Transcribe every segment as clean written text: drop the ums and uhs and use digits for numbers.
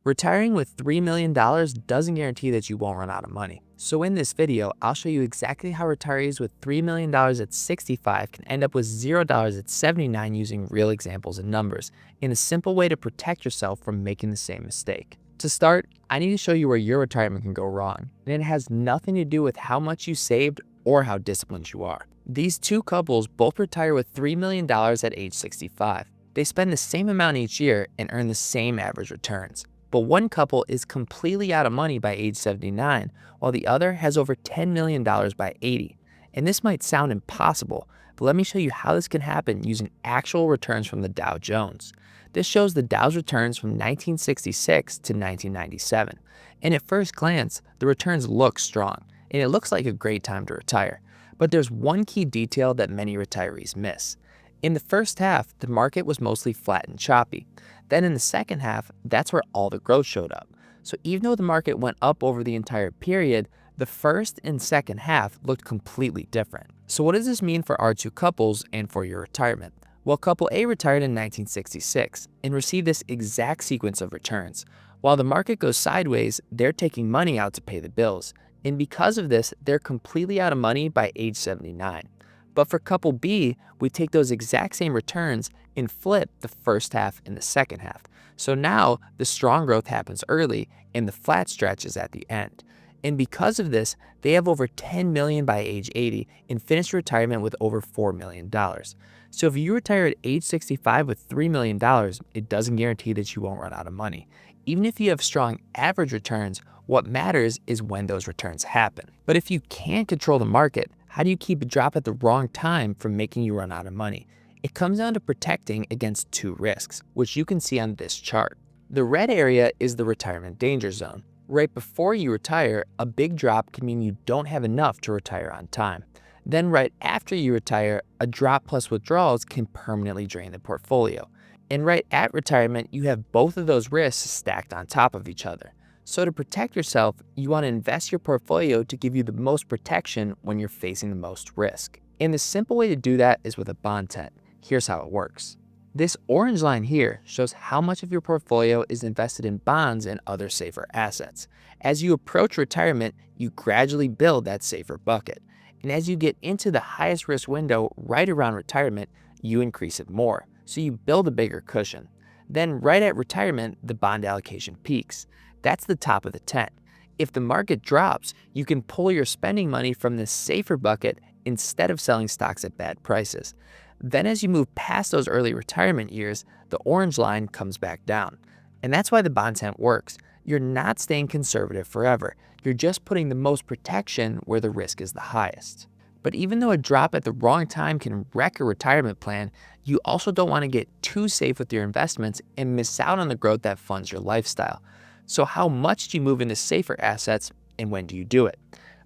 Retiring with $3 million doesn't guarantee that you won't run out of money. So in this video, I'll show you exactly how retirees with $3 million at 65 can end up with $0 at 79 using real examples and numbers, in a simple way to protect yourself from making the same mistake. To start, I need to show you where your retirement can go wrong, and it has nothing to do with how much you saved or how disciplined you are. These two couples both retire with $3 million at age 65. They spend the same amount each year and earn the same average returns. But one couple is completely out of money by age 79, while the other has over $10 million by 80. And this might sound impossible, but let me show you how this can happen using actual returns from the Dow Jones. This shows the Dow's returns from 1966 to 1997. And at first glance, the returns look strong, and it looks like a great time to retire. But there's one key detail that many retirees miss. In the first half, the market was mostly flat and choppy. Then in the second half, that's where all the growth showed up. So even though the market went up over the entire period, the first and second half looked completely different. So what does this mean for our two couples and for your retirement? Well, couple A retired in 1966 and received this exact sequence of returns. While the market goes sideways, they're taking money out to pay the bills. And because of this, they're completely out of money by age 79. But for couple B, we take those exact same returns and flip the first half and the second half. So now the strong growth happens early and the flat stretch is at the end. And because of this, they have over $10 million by age 80 and finish retirement with over $4 million. So if you retire at age 65 with $3 million, it doesn't guarantee that you won't run out of money. Even if you have strong average returns, what matters is when those returns happen. But if you can't control the market, how do you keep a drop at the wrong time from making you run out of money? It comes down to protecting against two risks, which you can see on this chart. The red area is the retirement danger zone. Right before you retire, a big drop can mean you don't have enough to retire on time. Then right after you retire, a drop plus withdrawals can permanently drain the portfolio. And right at retirement, you have both of those risks stacked on top of each other. So to protect yourself, you want to invest your portfolio to give you the most protection when you're facing the most risk. And the simple way to do that is with a bond tent. Here's how it works. This orange line here shows how much of your portfolio is invested in bonds and other safer assets. As you approach retirement, you gradually build that safer bucket. And as you get into the highest risk window right around retirement, you increase it more. So you build a bigger cushion. Then right at retirement, the bond allocation peaks. That's the top of the tent. If the market drops, you can pull your spending money from this safer bucket instead of selling stocks at bad prices. Then as you move past those early retirement years, the orange line comes back down. And that's why the bond tent works. You're not staying conservative forever. You're just putting the most protection where the risk is the highest. But even though a drop at the wrong time can wreck your retirement plan, you also don't want to get too safe with your investments and miss out on the growth that funds your lifestyle. So how much do you move into safer assets and when do you do it?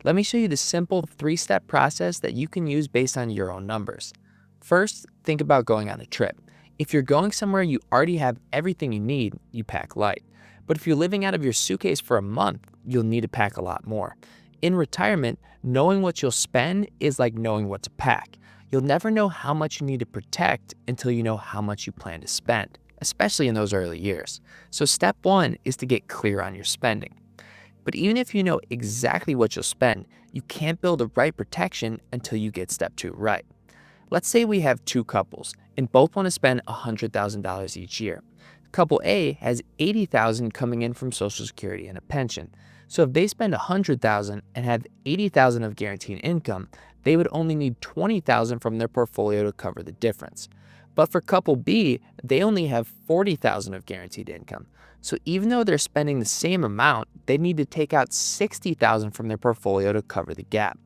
Let me show you the simple 3-step process that you can use based on your own numbers. First, think about going on a trip. If you're going somewhere you already have everything you need, you pack light. But if you're living out of your suitcase for a month, you'll need to pack a lot more. In retirement, knowing what you'll spend is like knowing what to pack. You'll never know how much you need to protect until you know how much you plan to spend, especially in those early years. So step 1 is to get clear on your spending. But even if you know exactly what you'll spend, you can't build the right protection until you get step 2 right. Let's say we have two couples and both want to spend $100,000 each year. Couple A has $80,000 coming in from Social Security and a pension. So if they spend $100,000 and have $80,000 of guaranteed income, they would only need $20,000 from their portfolio to cover the difference. But for couple B, they only have $40,000 of guaranteed income. So even though they're spending the same amount, they need to take out $60,000 from their portfolio to cover the gap.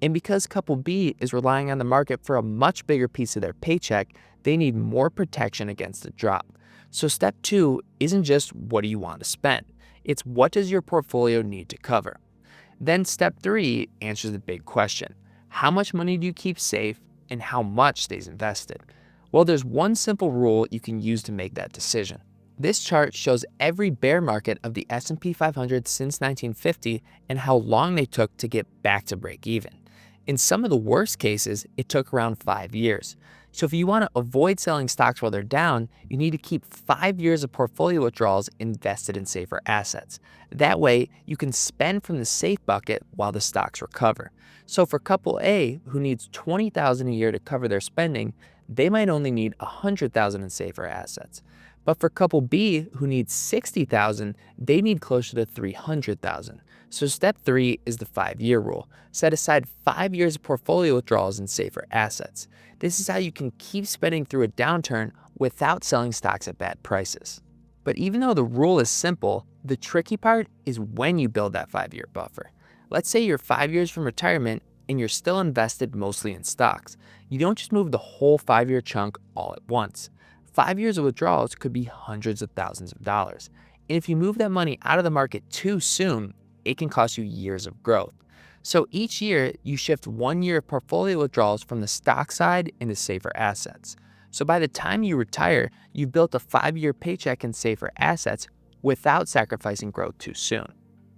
And because couple B is relying on the market for a much bigger piece of their paycheck, they need more protection against a drop. So step 2 isn't just what do you want to spend, it's what does your portfolio need to cover. Then step 3 answers the big question. How much money do you keep safe and how much stays invested? Well, there's one simple rule you can use to make that decision. This chart shows every bear market of the S&P 500 since 1950 and how long they took to get back to break even. In some of the worst cases, it took around 5 years. So if you want to avoid selling stocks while they're down, you need to keep 5 years of portfolio withdrawals invested in safer assets. That way, you can spend from the safe bucket while the stocks recover. So for couple A, who needs $20,000 a year to cover their spending, they might only need $100,000 in safer assets. But for couple B, who needs $60,000, they need closer to $300,000. So step 3 is the 5-year rule. Set aside 5 years of portfolio withdrawals in safer assets. This is how you can keep spending through a downturn without selling stocks at bad prices. But even though the rule is simple, the tricky part is when you build that 5-year buffer. Let's say you're 5 years from retirement and you're still invested mostly in stocks. You don't just move the whole 5-year chunk all at once. 5 years of withdrawals could be hundreds of thousands of dollars. And if you move that money out of the market too soon, it can cost you years of growth. So each year, you shift 1 year of portfolio withdrawals from the stock side into safer assets. So by the time you retire, you've built a 5-year paycheck in safer assets without sacrificing growth too soon.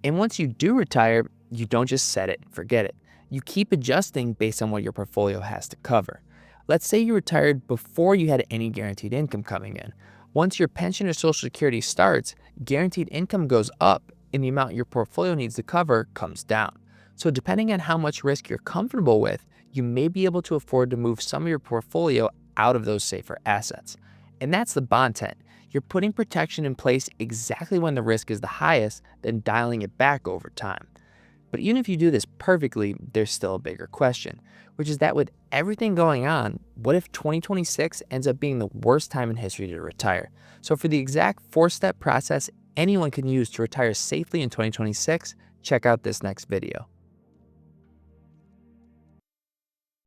And once you do retire, you don't just set it and forget it. You keep adjusting based on what your portfolio has to cover. Let's say you retired before you had any guaranteed income coming in. Once your pension or Social Security starts, guaranteed income goes up and the amount your portfolio needs to cover comes down. So depending on how much risk you're comfortable with, you may be able to afford to move some of your portfolio out of those safer assets. And that's the bond tent. You're putting protection in place exactly when the risk is the highest, then dialing it back over time. But even if you do this perfectly, there's still a bigger question, which is that with everything going on, what if 2026 ends up being the worst time in history to retire? So for the exact 4-step process anyone can use to retire safely in 2026, check out this next video.